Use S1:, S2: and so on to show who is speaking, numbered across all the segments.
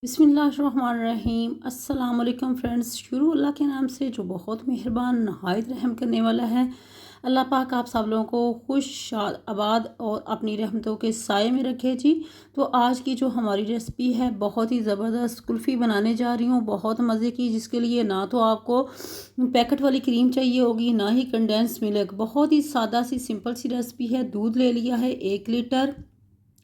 S1: बिस्मिल्लाहिर्रहमानिर्रहीम अस्सलाम वालेकुम फ्रेंड्स। शुरू अल्लाह के नाम से जो बहुत मेहरबान नहायत रहम करने वाला है। अल्लाह पाक आप सब लोगों को खुश शाद आबाद और अपनी रहमतों के साए में रखे जी। तो आज की जो हमारी रेसिपी है बहुत ही ज़बरदस्त कुल्फ़ी बनाने जा रही हूँ, बहुत मज़े की, जिसके लिए ना तो आपको पैकेट वाली क्रीम चाहिए होगी ना ही कंडेंस मिल्क। बहुत ही सादा सी सिंपल सी रेसिपी है। दूध ले लिया है 1 लीटर,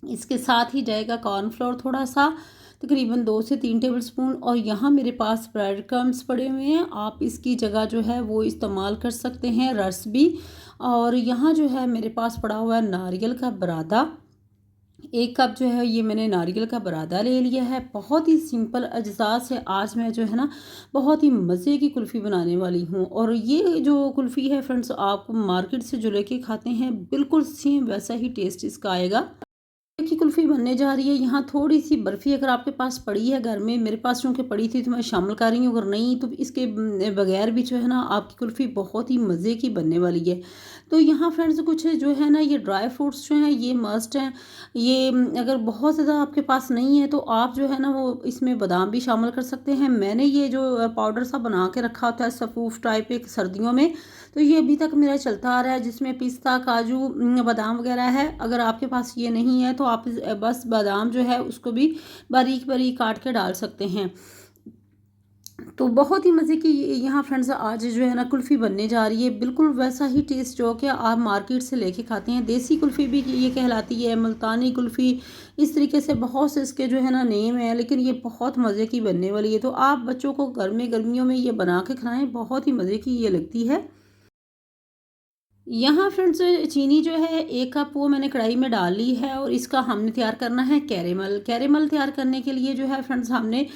S1: इसके साथ ही जाएगा कॉर्नफ्लोर थोड़ा सा, तकरीबन 2 से 3 टेबलस्पून। और यहाँ मेरे पास ब्रेड क्रम्स पड़े हुए हैं, आप इसकी जगह जो है वो इस्तेमाल कर सकते हैं रस भी। और यहाँ जो है मेरे पास पड़ा हुआ है नारियल का बरादा, 1 कप जो है ये मैंने नारियल का बरादा ले लिया है। बहुत ही सिंपल अज्जा से आज मैं जो है ना बहुत ही मज़े की कुल्फ़ी बनाने वाली हूँ। और ये जो कुल्फ़ी है फ्रेंड्स, आप मार्केट से जो लेके खाते हैं बिल्कुल सेम वैसा ही टेस्ट इसका आएगा। की कुल्फ़ी बनने जा रही है। यहाँ थोड़ी सी बर्फ़ी अगर आपके पास पड़ी है घर में, मेरे पास चूँकि पड़ी थी तो मैं शामिल कर रही हूँ, अगर नहीं तो इसके बगैर भी जो है ना आपकी कुल्फ़ी बहुत ही मज़े की बनने वाली है। तो यहाँ फ्रेंड्स कुछ जो है ना ये ड्राई फ्रूट्स जो हैं ये मस्ट हैं। ये अगर बहुत ज़्यादा आपके पास नहीं है तो आप जो है ना वो इसमें बादाम भी शामिल कर सकते हैं। मैंने ये जो पाउडर सा बना के रखा होता है सफ़ूफ टाइप एक सर्दियों में, तो ये अभी तक मेरा चलता आ रहा है, जिसमें पिस्ता काजू बादाम वगैरह है। अगर आपके पास ये नहीं है तो आप बस बादाम जो है उसको भी बारीक बारीक काट के डाल सकते हैं। तो बहुत ही मज़े की यहाँ फ्रेंड्स आज जो है ना कुल्फ़ी बनने जा रही है, बिल्कुल वैसा ही टेस्ट जो कि आप मार्केट से लेके खाते हैं। देसी कुल्फ़ी भी ये कहलाती है, मुल्तानी कुल्फ़ी, इस तरीके से बहुत से इसके जो है ना नेम है, लेकिन ये बहुत मज़े की बनने वाली है। तो आप बच्चों को गर्मियों में ये बना के खिलाएं, बहुत ही मज़े की ये लगती है। यहाँ फ्रेंड्स चीनी जो है 1 कप वो मैंने कढ़ाई में डाल ली है और इसका हमने तैयार करना है कैरेमल। कैरेमल तैयार करने के लिए जो है फ्रेंड्स हमने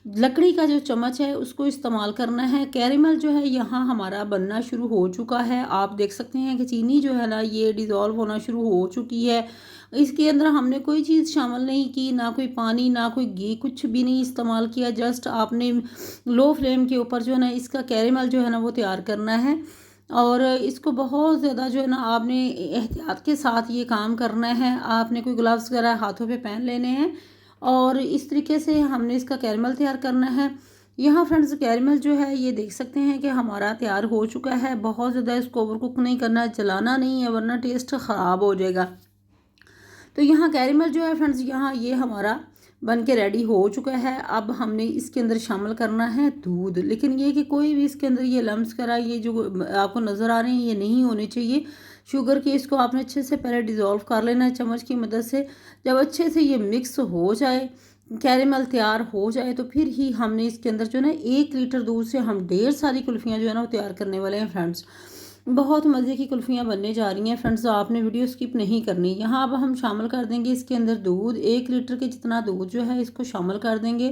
S1: लकड़ी का जो चम्मच है उसको इस्तेमाल करना है। कैरेमल जो है यहाँ हमारा बनना शुरू हो चुका है। आप देख सकते हैं कि चीनी जो है ना ये डिज़ोल्व होना शुरू हो चुकी है। इसके अंदर हमने कोई चीज़ शामिल नहीं की, ना कोई पानी ना कोई घी, कुछ भी नहीं इस्तेमाल किया। जस्ट आपने लो फ्लेम के ऊपर जो है ना इसका कैरेमल जो है ना वो तैयार करना है। और इसको बहुत ज़्यादा जो है ना आपने एहतियात के साथ ये काम करना है। आपने कोई ग्लव्स वगैरह हाथों पे पहन लेने हैं और इस तरीके से हमने इसका कैरमल तैयार करना है। यहाँ फ्रेंड्स कैरमल जो है ये देख सकते हैं कि हमारा तैयार हो चुका है। बहुत ज़्यादा इसको ओवर कुक नहीं करना, जलाना नहीं है वरना टेस्ट ख़राब हो जाएगा। तो यहाँ कैरमल जो है फ्रेंड्स यहाँ ये हमारा बन के रेडी हो चुका है। अब हमने इसके अंदर शामिल करना है दूध, लेकिन ये कि कोई भी इसके अंदर ये लम्स करा ये जो आपको नज़र आ रहे हैं ये नहीं होने चाहिए। शुगर के इसको आपने अच्छे से पहले डिज़ोल्व कर लेना है चम्मच की मदद से। जब अच्छे से ये मिक्स हो जाए, कैरेमल तैयार हो जाए, तो फिर ही हमने इसके अंदर जो है ना 1 लीटर दूध से हम ढेर सारी कुल्फ़ियाँ जो है ना वो तैयार करने वाले हैं फ्रेंड्स। बहुत मज़े की कुल्फ़ियाँ बनने जा रही हैं फ्रेंड्स, आपने वीडियो स्किप नहीं करनी। यहाँ अब हम शामिल कर देंगे इसके अंदर दूध, 1 लीटर के जितना दूध जो है इसको शामिल कर देंगे।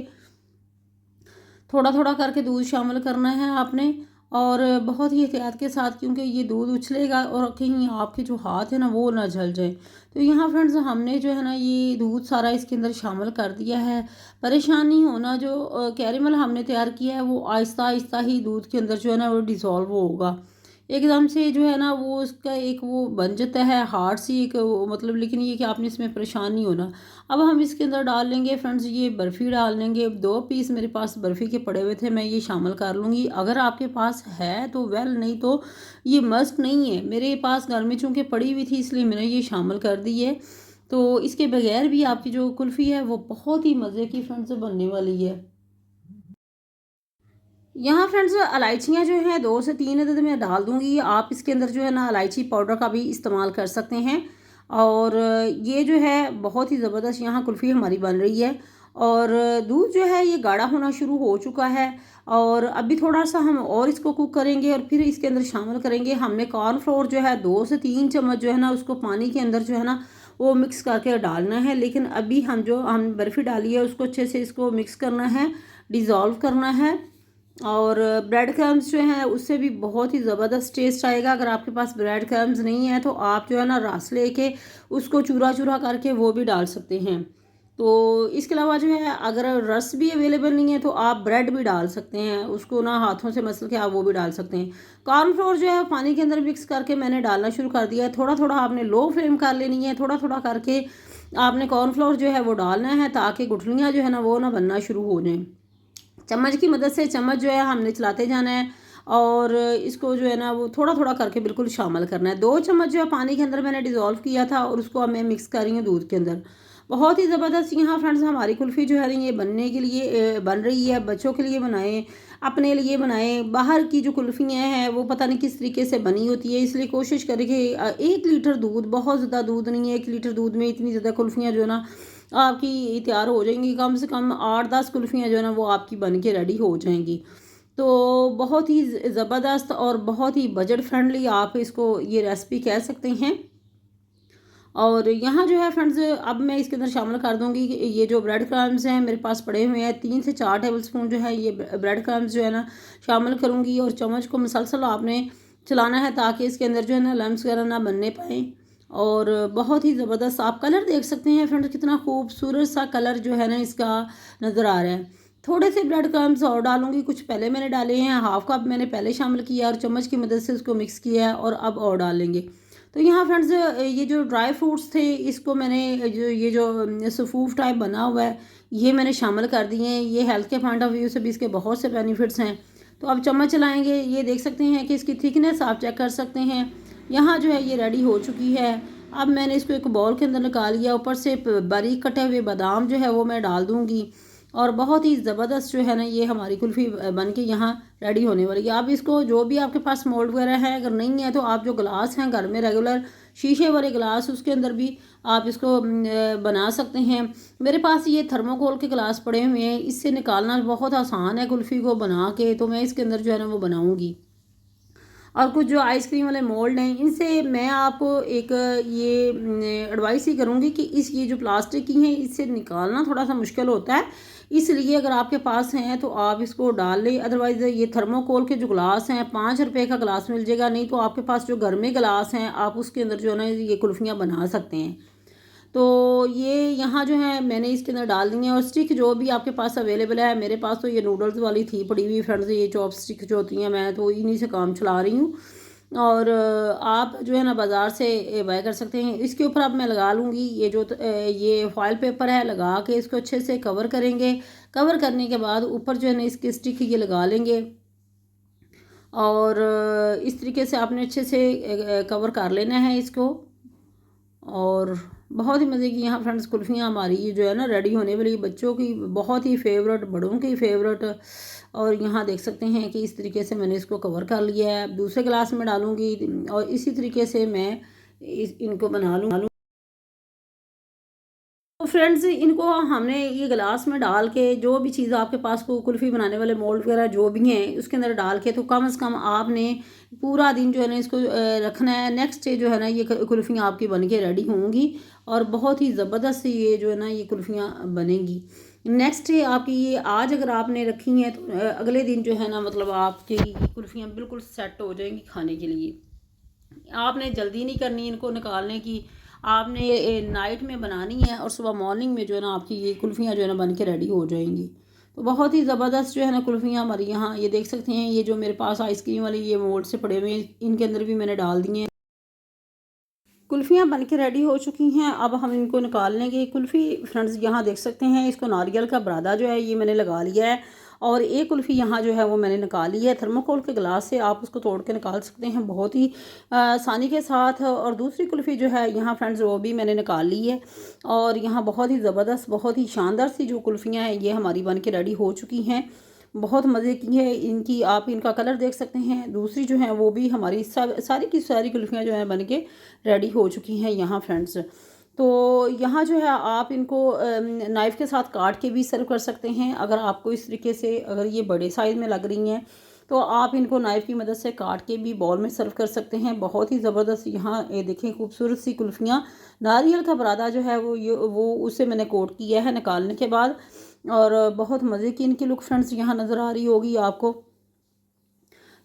S1: थोड़ा थोड़ा करके दूध शामिल करना है आपने और बहुत ही एहतियात के साथ, क्योंकि ये दूध उछलेगा और कहीं आपके जो हाथ है ना वो ना जल जाए। तो यहाँ फ्रेंड्स हमने जो है ना ये दूध सारा इसके अंदर शामिल कर दिया है। परेशान नहीं होना, जो कैरेमल हमने तैयार किया है वो आहिस्ता आहिस्ता ही दूध के अंदर जो है ना वो डिज़ोल्व होगा। एकदम से जो है ना वो उसका एक वो बन जाता है हार्ड सी एक वो मतलब, लेकिन ये कि आपने इसमें परेशान नहीं होना। अब हम इसके अंदर डाल लेंगे फ्रेंड्स ये बर्फ़ी डाल लेंगे। 2 पीस मेरे पास बर्फ़ी के पड़े हुए थे, मैं ये शामिल कर लूँगी। अगर आपके पास है तो वेल, नहीं तो ये मस्ट नहीं है। मेरे पास घर में चूँकि पड़ी हुई थी इसलिए मैंने ये शामिल कर दी है। तो इसके बगैर भी आपकी जो कुल्फ़ी है वो बहुत ही मज़े की फ्रेंड्स बनने वाली है। यहाँ फ्रेंड्स इलायचियाँ जो हैं 2 से 3 अदद मैं डाल दूँगी। आप इसके अंदर जो है ना इलायची पाउडर का भी इस्तेमाल कर सकते हैं। और ये जो है बहुत ही ज़बरदस्त यहाँ कुल्फ़ी हमारी बन रही है। और दूध जो है ये गाढ़ा होना शुरू हो चुका है। और अभी थोड़ा सा हम और इसको कुक करेंगे और फिर इसके अंदर शामिल करेंगे हमने कॉर्नफ्लोर जो है 2 से 3 चम्मच जो है ना उसको पानी के अंदर जो है ना वो मिक्स करके डालना है। लेकिन अभी हम बर्फ़ी डाली है उसको अच्छे से इसको मिक्स करना है, डिज़ोल्व करना है। और ब्रेड क्रम्स जो हैं उससे भी बहुत ही ज़बरदस्त टेस्ट आएगा। अगर आपके पास ब्रेड क्रम्स नहीं है तो आप जो है ना रस लेके उसको चूरा चूरा करके वो भी डाल सकते हैं। तो इसके अलावा जो है अगर रस भी अवेलेबल नहीं है तो आप ब्रेड भी डाल सकते हैं, उसको ना हाथों से मसल के आप वो भी डाल सकते हैं। कॉर्नफ्लोर जो है पानी के अंदर मिक्स करके मैंने डालना शुरू कर दिया है। थोड़ा थोड़ा आपने लो फ्लेम कर लेनी है, थोड़ा थोड़ा करके आपने कॉर्नफ्लोर जो है वो डालना है ताकि गुठलियाँ जो है ना वो ना बनना शुरू हो जाएँ। चम्मच की मदद से चम्मच जो है हमने चलाते जाना है और इसको जो है ना वो थोड़ा थोड़ा करके बिल्कुल शामिल करना है। 2 चम्मच जो है पानी के अंदर मैंने डिज़ोल्व किया था और उसको अब मैं मिक्स कर रही हूँ दूध के अंदर। बहुत ही ज़बरदस्त यहाँ फ्रेंड्स हमारी कुल्फ़ी जो है ना ये बनने के लिए बन रही है। बच्चों के लिए बनाएं, अपने लिए बनाएं। बाहर की जो कुल्फ़ियाँ हैं वो पता नहीं किस तरीके से बनी होती है, इसलिए कोशिश करें कि 1 लीटर दूध, बहुत ज़्यादा दूध नहीं है, 1 लीटर दूध में इतनी ज़्यादा कुल्फ़ियाँ जो है ना आपकी तैयार हो जाएंगी। कम से कम 8-10 कुल्फ़ियाँ जो है ना वो आपकी बन के रेडी हो जाएंगी। तो बहुत ही ज़बरदस्त और बहुत ही बजट फ्रेंडली आप इसको ये रेसिपी कह सकते हैं। और यहाँ जो है फ्रेंड्स अब मैं इसके अंदर शामिल कर दूँगी कि ये जो ब्रेड क्रम्स हैं मेरे पास पड़े हुए हैं, 3 से 4 टेबलस्पून जो है ये ब्रेड क्रम्स जो है ना शामिल करूँगी और चम्मच को मुसलसल आपने चलाना है ताकि इसके अंदर जो है ना लम्स वगैरह ना बनने पाएँ। और बहुत ही ज़बरदस्त आप कलर देख सकते हैं फ्रेंड्स, कितना खूबसूरत सा कलर जो है ना इसका नज़र आ रहा है। थोड़े से ब्रेड क्रम्स और डालूँगी, कुछ पहले मैंने डाले हैं, हाफ़ कप मैंने पहले शामिल किया और चम्मच की मदद से उसको मिक्स किया है और अब और डाल लेंगे। तो यहाँ फ्रेंड्स ये जो ड्राई फ्रूट्स थे इसको मैंने जो ये जो सफूफ टाइप बना हुआ है ये मैंने शामिल कर दिए हैं। ये हेल्थ के पॉइंट ऑफ व्यू से भी इसके बहुत से बेनिफिट्स हैं। तो अब चम्मच चलाएंगे, ये देख सकते हैं कि इसकी थिकनेस आप चेक कर सकते हैं। यहाँ जो है ये रेडी हो चुकी है। अब मैंने इसको एक बाउल के अंदर निकाल लिया, ऊपर से बारीक कटे हुए बादाम जो है वो मैं डाल दूँगी और बहुत ही ज़बरदस्त जो है ना ये हमारी कुल्फ़ी बन के यहाँ रेडी होने वाली है। आप इसको जो भी आपके पास मोल्ड वगैरह है, अगर नहीं है तो आप जो गिलास हैं घर में रेगुलर शीशे वाले गिलास उसके अंदर भी आप इसको बना सकते हैं। मेरे पास ये थर्मोकोल के गिलास पड़े हुए हैं, इससे निकालना बहुत आसान है कुल्फ़ी को बना के, तो मैं इसके अंदर जो है ना वो बनाऊँगी। और कुछ जो आइसक्रीम वाले मोल्ड हैं इनसे मैं आपको एक ये एडवाइस ही करूँगी कि इस ये जो प्लास्टिक की हैं इससे निकालना थोड़ा सा मुश्किल होता है, इसलिए अगर आपके पास हैं तो आप इसको डाल लें। अदरवाइज़ ये थर्मोकोल के जो गिलास हैं 5 रुपए का गिलास मिल जाएगा, नहीं तो आपके पास जो घर में गिलास हैं आप उसके अंदर जो है ना ये कुल्फ़ियाँ बना सकते हैं। तो ये यहाँ जो है मैंने इसके अंदर डाल दी हैं और स्टिक जो भी आपके पास अवेलेबल है, मेरे पास तो ये नूडल्स वाली थी पड़ी हुई फ्रेंड्स, ये चॉप स्टिक जो होती हैं मैं तो इन्हीं से काम चला रही हूँ। और आप जो है ना बाज़ार से बाय कर सकते हैं। इसके ऊपर अब मैं लगा लूँगी ये जो ये फॉइल पेपर है, लगा के इसको अच्छे से कवर करेंगे। कवर करने के बाद ऊपर जो है ना इसकी स्टिक ये लगा लेंगे और इस तरीके से आपने अच्छे से कवर कर लेना है इसको। और बहुत ही मज़े की यहाँ फ्रेंड्स कुल्फ़ियाँ हमारी ये जो है ना रेडी होने वाली, बच्चों की बहुत ही फेवरेट, बड़ों की फेवरेट। और यहाँ देख सकते हैं कि इस तरीके से मैंने इसको कवर कर लिया है। दूसरे गिलास में डालूँगी और इसी तरीके से मैं इनको बना लूँ। तो फ्रेंड्स इनको हमने ये गिलास में डाल के जो भी चीज़ आपके पास को कुल्फ़ी बनाने वाले मोल्ड वगैरह जो भी हैं उसके अंदर डाल के, तो कम से कम आपने पूरा दिन जो है ना इसको रखना है। नेक्स्ट डे जो है ना ये कुल्फ़ियाँ आपकी बन के रेडी होंगी और बहुत ही ज़बरदस्त ये जो है ना ये कुल्फ़ियाँ बनेंगी। नेक्स्ट डे आपकी ये आज अगर आपने रखी हैं तो अगले दिन जो है ना मतलब आपकी कुल्फ़ियाँ बिल्कुल सेट हो जाएंगी खाने के लिए। आपने जल्दी नहीं करनी इनको निकालने की, आपने नाइट में बनानी है और सुबह मॉर्निंग में जो है ना आपकी ये कुल्फ़ियाँ जो है ना बन के रेडी हो जाएंगी। तो बहुत ही ज़बरदस्त जो है ना कुल्फ़ियाँ हमारी यहाँ ये देख सकते हैं। ये जो मेरे पास आइसक्रीम वाले ये मोल्ड से पड़े हुए हैं इनके अंदर भी मैंने डाल दिए हैं। कुल्फ़ियाँ बन के रेडी हो चुकी हैं, अब हम इनको निकाल लेंगे। कुल्फ़ी फ्रेंड्स यहाँ देख सकते हैं, इसको नारियल का बुरादा जो है ये मैंने लगा लिया है और एक कुल्फ़ी यहाँ जो है वो मैंने निकाली है। थर्मोकोल के गिलास से आप उसको तोड़ के निकाल सकते हैं बहुत ही आसानी के साथ। और दूसरी कुल्फ़ी जो है यहाँ फ्रेंड्स वो भी मैंने निकाल ली है और यहाँ बहुत ही ज़बरदस्त, बहुत ही शानदार सी जो कुल्फ़ियाँ हैं ये हमारी बन के रेडी हो चुकी हैं। बहुत मज़े की है इनकी, आप इनका कलर देख सकते हैं। दूसरी जो है वो भी हमारी सारी की सारी कुल्फ़ियाँ जो है बन के रेडी हो चुकी हैं यहाँ फ्रेंड्स। तो यहाँ जो है आप इनको नाइफ़ के साथ काट के भी सर्व कर सकते हैं। अगर आपको इस तरीके से अगर ये बड़े साइज़ में लग रही हैं तो आप इनको नाइफ़ की मदद से काट के भी बाउल में सर्व कर सकते हैं। बहुत ही ज़बरदस्त यहाँ ये देखें खूबसूरत सी कुल्फ़ियाँ। नारियल का बुरादा जो है वो उससे मैंने कोट किया है निकालने के बाद और बहुत मज़े की इनकी लुक फ्रेंड्स यहाँ नज़र आ रही होगी आपको।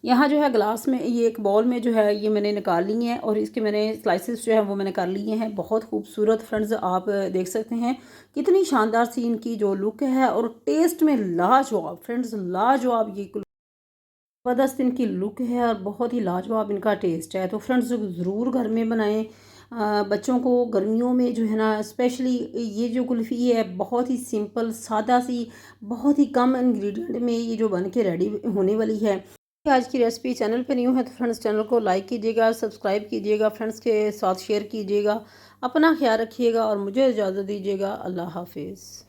S1: यहाँ जो है ग्लास में ये एक बॉल में जो है ये मैंने निकाल ली है और इसके मैंने स्लाइसेस जो है वो मैंने कर लिए हैं। बहुत खूबसूरत फ्रेंड्स आप देख सकते हैं कितनी शानदार सी इनकी जो लुक है और टेस्ट में लाजवाब फ्रेंड्स, लाजवाब ये ज़बरदस्त इनकी लुक है और बहुत ही लाजवाब इनका टेस्ट है। तो फ्रेंड्स ज़रूर घर में बनाएं। बच्चों को गर्मियों में जो है ना स्पेशली ये जो कुल्फ़ी है बहुत ही सिंपल सादा सी, बहुत ही कम इंग्रेडिएंट में ये जो बन के रेडी होने वाली है। आज की रेसिपी चैनल पे न्यू है तो फ्रेंड्स चैनल को लाइक कीजिएगा, सब्सक्राइब कीजिएगा, फ्रेंड्स के साथ शेयर कीजिएगा। अपना ख्याल रखिएगा और मुझे इजाज़त दीजिएगा। अल्लाह हाफिज़।